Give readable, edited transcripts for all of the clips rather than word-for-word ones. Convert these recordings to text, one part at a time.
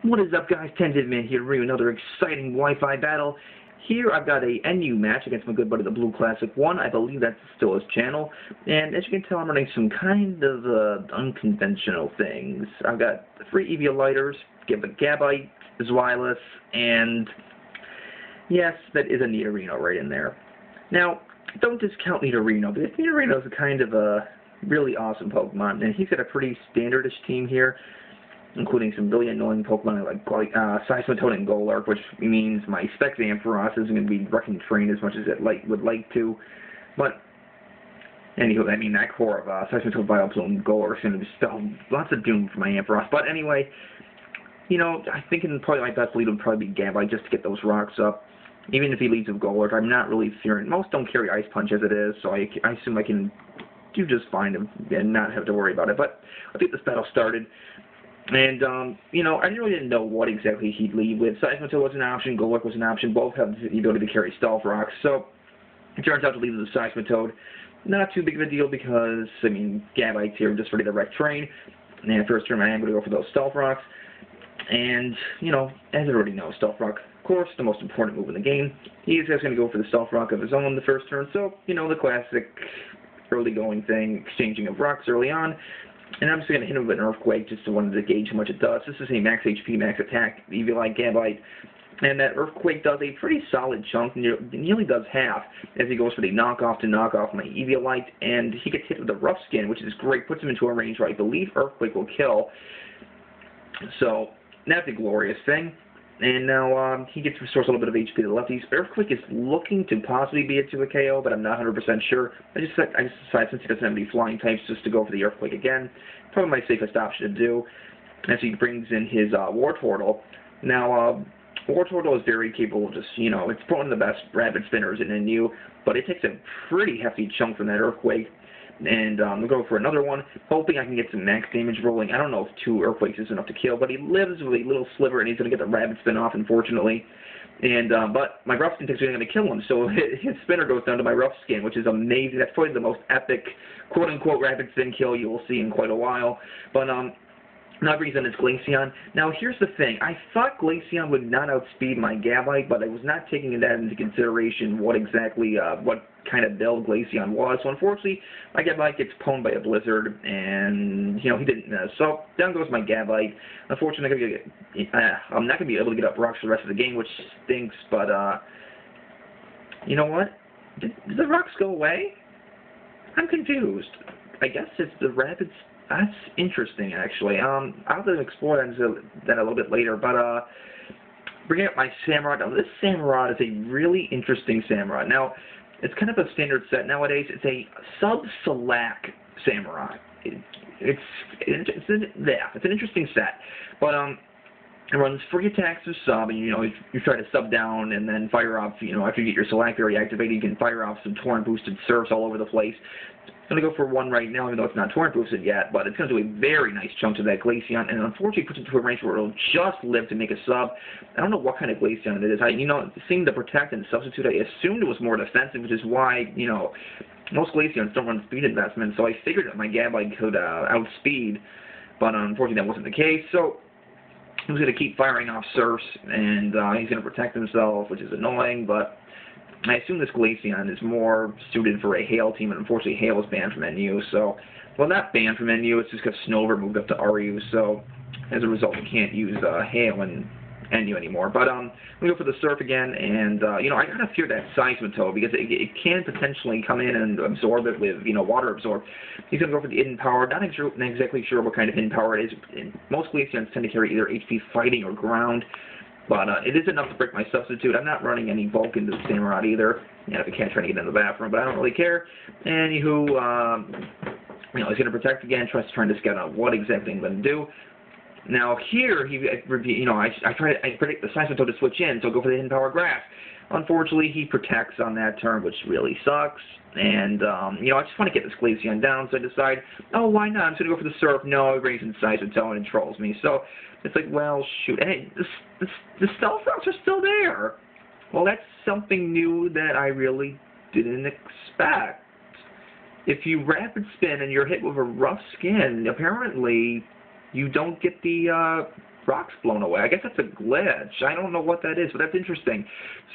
What is up, guys? Tentative Man here to bring you another exciting Wi-Fi battle. Here I've got a NU match against my good buddy the Blue Classic 1. I believe that's still his channel. And as you can tell, I'm running some kind of unconventional things. I've got 3 EVA lighters, Gabite, Zwilus, and yes, that is a Nidorino right in there. Now, don't discount Nidorino, because Nidorino is a kind of a really awesome Pokemon, and he's got a pretty standardish team here, including some really annoying Pokemon like Seismitoad and Golurk, which means my Specs Ampharos isn't going to be wrecking train as much as it would like to. But, anywho, I mean, that core of Seismitoad, Vileplume, and Golurk is going to spell lots of doom for my Ampharos. But anyway, you know, I think probably my best lead would probably be Gabite just to get those rocks up. Even if he leads with Golurk, I'm not really fearing. Most don't carry Ice Punch as it is, so I assume I can do just fine and not have to worry about it. But I think this battle started. And, you know, I really didn't know what exactly he'd lead with. Seismitoad was an option, Golurk was an option. Both have the ability to carry Stealth Rocks. So it turns out to lead with the Seismitoad. Not too big of a deal because, I mean, Gabite's here just ready to wreck train. And first turn, I am going to go for those Stealth Rocks. And, you know, as I already know, Stealth Rock, of course, the most important move in the game. He's just going to go for the Stealth Rock of his own the first turn. So, you know, the classic early going thing, exchanging of rocks early on. And I'm just going to hit him with an Earthquake just to wanted to gauge how much it does. This is a max HP, max attack, EV-like Gabite. And that Earthquake does a pretty solid chunk, nearly does half, as he goes for the knockoff to knock off my Eviolite, and he gets hit with the Rough Skin, which is great, puts him into a range where I believe Earthquake will kill. So, that's a glorious thing. And now he gets to restore a little bit of HP to the lefties. Earthquake is looking to possibly be it to a KO, but I'm not 100% sure. I just decided, since he doesn't have any flying types, just to go for the Earthquake again. Probably my safest option to do, as he brings in his Wartortle. Now, Wartortle is very capable of just, you know, it's one of the best rapid spinners in NU, but it takes a pretty hefty chunk from that Earthquake. And we'll go for another one, hoping I can get some max damage rolling. I don't know if 2 Earthquakes is enough to kill, but he lives with a little sliver, and he's going to get the Rapid Spin off, unfortunately. And but my Rough Skin is going to kill him, so his spinner goes down to my Rough Skin, which is amazing. That's probably the most epic, quote-unquote, Rapid Spin kill you will see in quite a while. But now brings in his Glaceon. Now, here's the thing. I thought Glaceon would not outspeed my Gabite, but I was not taking that into consideration what exactly, what kind of build Glaceon was. So, unfortunately, my Gabite gets pwned by a Blizzard, and, you know, he didn't miss. So, down goes my Gabite. Unfortunately, I'm not going to be able to get up rocks for the rest of the game, which stinks, but, you know what? Did the rocks go away? I'm confused. I guess it's the Rapid. That's interesting, actually. I'll have to explore that a little bit later, but, bringing up my Samurott. Now, this Samurott is a really interesting Samurott. Now, it's kind of a standard set nowadays. It's a sub-Select Samurott. It's an interesting set, but, it runs free attacks to sub, and, you know, you try to sub down and then fire off, you know, after you get your Select Area activated, you can fire off some Torrent boosted Surfs all over the place. I'm going to go for one right now, even though it's not Torrent boosted yet, but it's going to do a very nice chunk to that Glaceon, and unfortunately puts it to a range where it'll just live to make a sub. I don't know what kind of Glaceon it is. You know, seeing the Protect and Substitute, I assumed it was more defensive, which is why, you know, most Glaceons don't run speed investments, so I figured that my Gabite could outspeed, but unfortunately that wasn't the case, so he's going to keep firing off Surfs, and he's going to protect himself, which is annoying, but I assume this Glaceon is more suited for a Hail team, and unfortunately Hail is banned from NU, so, well, not banned from NU, it's just because Snover moved up to RU, so as a result we can't use Hail in NU anymore. But we go for the Surf again, and, you know, I kind of fear that Seismitoad, because it can potentially come in and absorb it with, you know, Water Absorb. He's going to go for the Hidden Power. Not exactly sure what kind of Hidden Power it is. Most Glaceons tend to carry either HP Fighting or Ground. But it is enough to break my Substitute. I'm not running any bulk into the Samurott either. Yeah, if I can't try to get in the bathroom, but I don't really care. Anywho, you know, he's going to protect again, trying to scout out what exactly I'm going to do. Now here, you know, I predict the Seismitoad to switch in, so go for the Hidden Power Grass. Unfortunately, he protects on that turn, which really sucks. And, you know, I just want to get this Glaceon down, so I decide, oh, why not? I'm just going to go for the Surf. No, it brings in Seismitoad and trolls me. So it's like, well, shoot. Hey, the Stealth Rocks are still there. Well, that's something new that I really didn't expect. If you Rapid Spin and you're hit with a Rough Skin, apparently you don't get the rocks blown away. I guess that's a glitch. I don't know what that is, but that's interesting.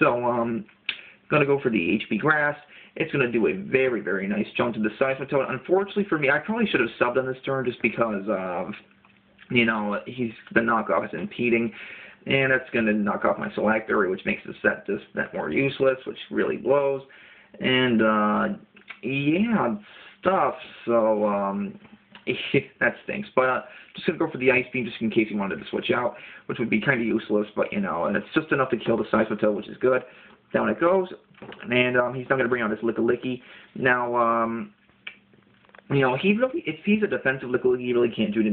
So, gonna go for the HP grass. It's going to do a very, very nice jump to the Seismitoad. Unfortunately for me, I probably should have subbed on this turn just because of, you know, the knockoff is impeding. And that's going to knock off my Selector, which makes the set just that more useless, which really blows. And, yeah, stuff. So, that stinks. But just going to go for the Ice Beam just in case you wanted to switch out, which would be kind of useless. But, you know, and it's just enough to kill the Seismitoad, which is good. Down it goes. And he's not going to bring out his Lickilicky. Now, you know, if he's a defensive Lickilicky, he really can't do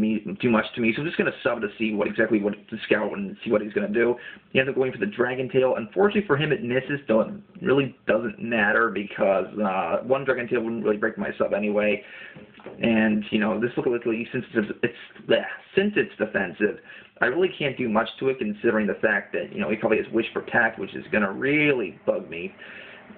too much to me. So I'm just going to sub to see what to scout and see what he's going to do. He ends up going for the Dragon Tail. Unfortunately for him, it misses. Though it really doesn't matter because one Dragon Tail wouldn't really break my sub anyway. And you know, this Lickilicky, since it's defensive, I really can't do much to it, considering the fact that, you know, he probably has Wish Protect, which is going to really bug me.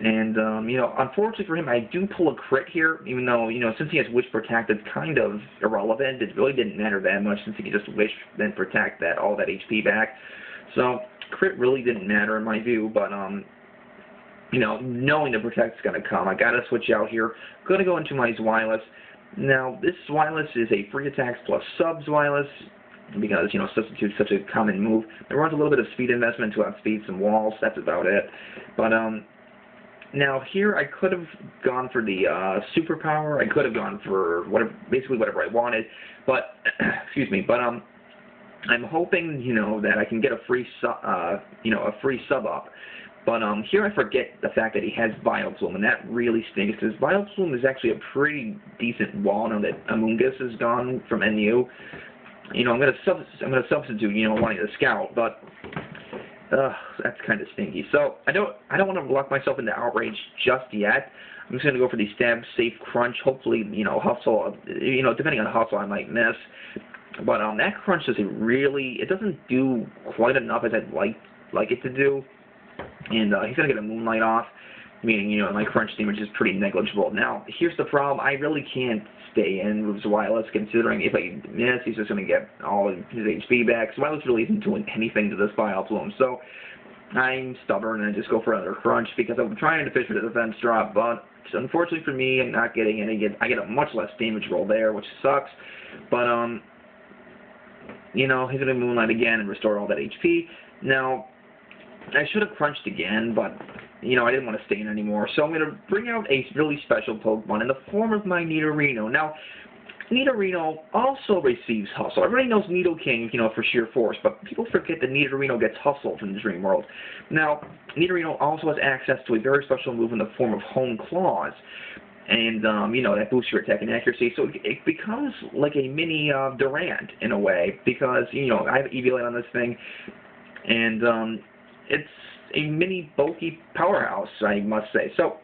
And, you know, unfortunately for him, I do pull a crit here, even though, you know, since he has Wish Protect, it's kind of irrelevant. It really didn't matter that much since he could just Wish, then Protect all that HP back. So, crit really didn't matter in my view, but, you know, knowing the Protect's going to come, I got to switch out here. Going to go into my Zweilous. Now, this Zweilous is a free attacks plus sub Zweilous, because, you know, Substitute's such a common move. It runs a little bit of speed investment to outspeed some walls. That's about it. But, now here I could have gone for the superpower. I could have gone for basically whatever I wanted. But, excuse me, but, I'm hoping, you know, that I can get a free sub up. But, here I forget the fact that he has Vileplume, and that really stinks, because Vileplume is actually a pretty decent wall now that Amoonguss is gone from NU. You know, I'm gonna substitute, you know, wanting to scout, but that's kind of stinky. So I don't want to lock myself into outrage just yet. I'm just gonna go for the stab, safe, crunch. Hopefully, you know, hustle. You know, depending on hustle, I might miss. But that crunch it doesn't do quite enough as I'd like it to do. And he's gonna get a Moonlight off, meaning, you know, my crunch damage is pretty negligible. Now, here's the problem. I really can't stay in with Zweilous, considering if I miss, he's just going to get all of his HP back. Zweilous really isn't doing anything to this Vileplume, so I'm stubborn and I just go for another crunch because I'm trying to fish for the defense drop, but unfortunately for me, I'm not getting any. I get a much less damage roll there, which sucks. But, you know, he's going to Moonlight again and restore all that HP. Now, I should have crunched again, but, you know, I didn't want to stay in anymore. So I'm going to bring out a really special Pokemon in the form of my Nidorino. Now, Nidorino also receives Hustle. Everybody knows Nidoking, you know, for sheer force, but people forget that Nidorino gets Hustle from the Dream World. Now, Nidorino also has access to a very special move in the form of Hone Claws. And, you know, that boosts your attack and accuracy. So it becomes like a mini Durant, in a way, because, you know, I have Eviolite on this thing, and it's a mini bulky powerhouse, I must say. So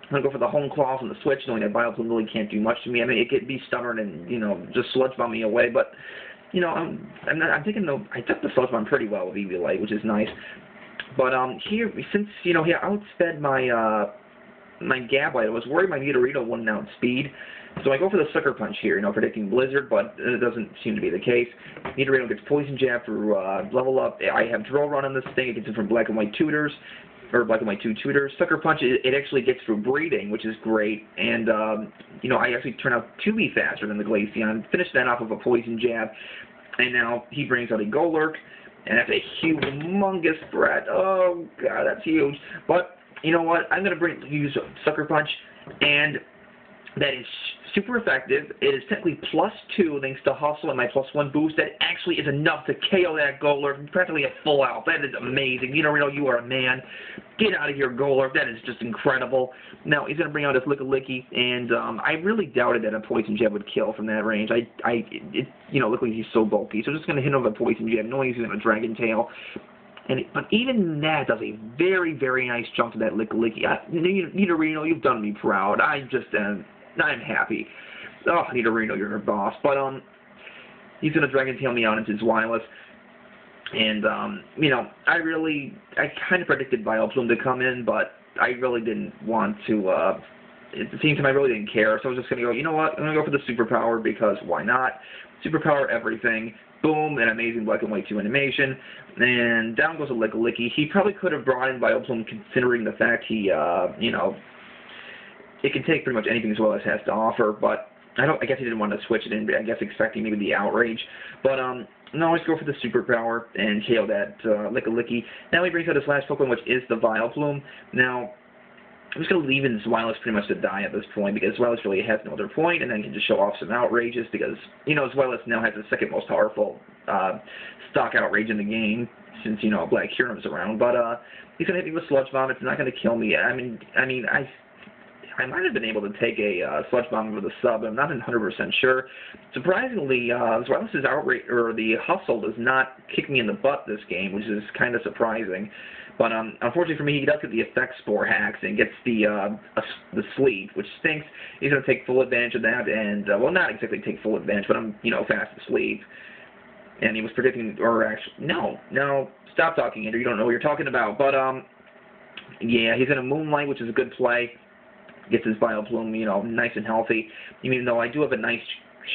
I'm going to go for the Hone Claws on the Switch, knowing that Vileplume really can't do much to me. I mean, it could be stubborn and, you know, just sludge bomb me away, but, you know, I took the sludge bomb pretty well with Eviolite, which is nice. But here, since, you know, he outsped my my Gabite, I was worried my Nidorino wouldn't outspeed. So I go for the Sucker Punch here, you know, predicting Blizzard, but it doesn't seem to be the case. Nidorino gets Poison Jab for level up. I have Drill Run on this thing. It gets it from Black and White Tutors, or Black and White 2 Tutors. Sucker Punch, it actually gets through breeding, which is great. And, you know, I actually turn out to be faster than the Glaceon. Finish that off of a Poison Jab. And now he brings out a Golurk, and that's a humongous threat. Oh, God, that's huge. But, you know what? I'm going to use Sucker Punch, and that is super effective. It is technically +2 thanks to Hustle and my +1 boost. That actually is enough to KO that Golurk, practically a full out. That is amazing. Nidorino, you are a man. Get out of here, Golurk. That is just incredible. Now, he's going to bring out his Lickilicky, and I really doubted that a Poison Jab would kill from that range. You know, Lickilicky's so bulky, so I'm just going to hit him with a Poison Jab, knowing he's going to Dragon Tail. But even that does a very, very nice jump to that Lickilicky. Nidorino, you've done me proud. I'm happy. Oh, Nidorino, you're a boss. But, he's going to Dragon Tail me out into Zweilous. And, you know, I kind of predicted Vileplume to come in, but I really didn't want to, at the same time, I really didn't care. So I was just going to go, you know what, I'm going to go for the Superpower, because why not? Superpower everything. boom, an amazing black and white 2 animation, and down goes a Licky. He probably could have brought in Vileplume considering the fact he, you know, it can take pretty much anything as well as has to offer, but I guess he didn't want to switch it in, I guess expecting maybe the outrage, but, no, always go for the superpower and KO that, Licky. Now he brings out his last Pokemon, which is the Vileplume. Now, I'm just going to leave in Zweilous pretty much to die at this point, because Zweilous really has no other point, and then can just show off some outrages, because, you know, Zweilous now has the second most powerful stock outrage in the game, since, you know, Black Kyurem's around, but he's going to hit me with Sludge Bomb. It's not going to kill me. I might have been able to take a Sludge Bomb with a sub, I'm not 100% sure. Surprisingly, Zweilous' outrage, or the hustle, does not kick me in the butt this game, which is kind of surprising. But unfortunately for me, he does get the Effect Spore hacks and gets the sleep, which stinks. He's going to take full advantage of that, and, well, not exactly take full advantage, but I'm, you know, fast asleep. And he was predicting, or actually, no, stop talking, Andrew, you don't know what you're talking about. But, yeah, he's in a Moonlight, which is a good play. Gets his Vileplume, you know, nice and healthy. Even though I do have a nice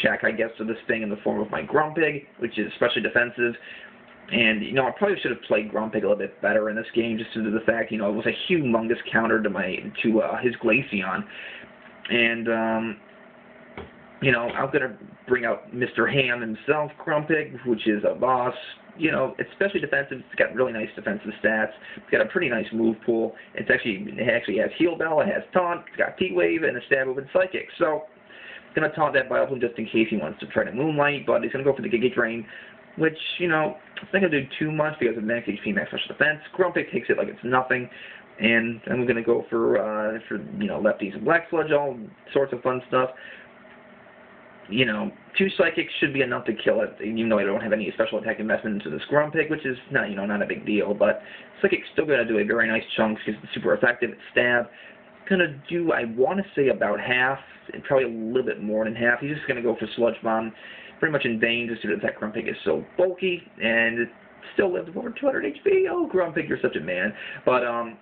check, I guess, for this thing in the form of my Grumpig, which is especially defensive. And, you know, I probably should have played Grumpig a little bit better in this game, just due to the fact, you know, it was a humongous counter to his Glaceon. And, you know, I'm going to bring out Mr. Ham himself, Grumpig, which is a boss. You know, it's especially defensive. It's got really nice defensive stats. It's got a pretty nice move pool. It actually has Heal Bell, it has Taunt, it's got T-Wave, and a Stab Move and Psychic. So, I'm going to taunt that Vileplume just in case he wants to try to Moonlight, but he's going to go for the Giga Drain, which, you know, it's not going to do too much because of max HP, max special defense. Grumpig takes it like it's nothing, and I'm going to go for you know, Lefties and Black Sludge, all sorts of fun stuff. You know, 2 Psychics should be enough to kill it, even though I don't have any special attack investment into this Grumpig, which is not, you know, not a big deal, but Psychic's still going to do a very nice chunk because it's super effective. Stab, going to do, I want to say about half, and probably a little bit more than half. He's just going to go for Sludge Bomb, pretty much in vain, just due to the fact Grumpig is so bulky, and it still lives over 200 HP. Oh, Grumpig, you're such a man. But, I'm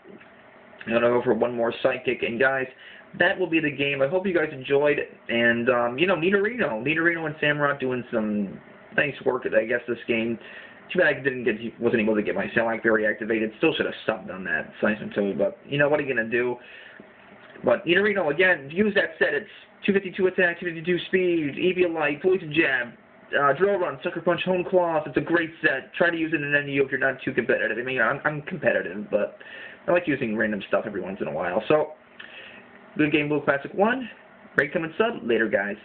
going to go for one more Psychic, and guys, that will be the game. I hope you guys enjoyed, and, you know, Nidorino and Samurott doing some nice work, I guess, this game. Too bad I wasn't able to get my Salac Berry activated. Still should have subbed on that, Science and Toad, but, you know, what are you going to do? But Nidorino, again, use that set. It's 252 attack, 252 speed, Eviolite, Poison Jab, Drill Run, Sucker Punch, Hone Claws. It's a great set. Try to use it in NU if you're not too competitive. I mean, I'm competitive, but I like using random stuff every once in a while. So, good game, Blue Classic 1. Great coming sub. Later, guys.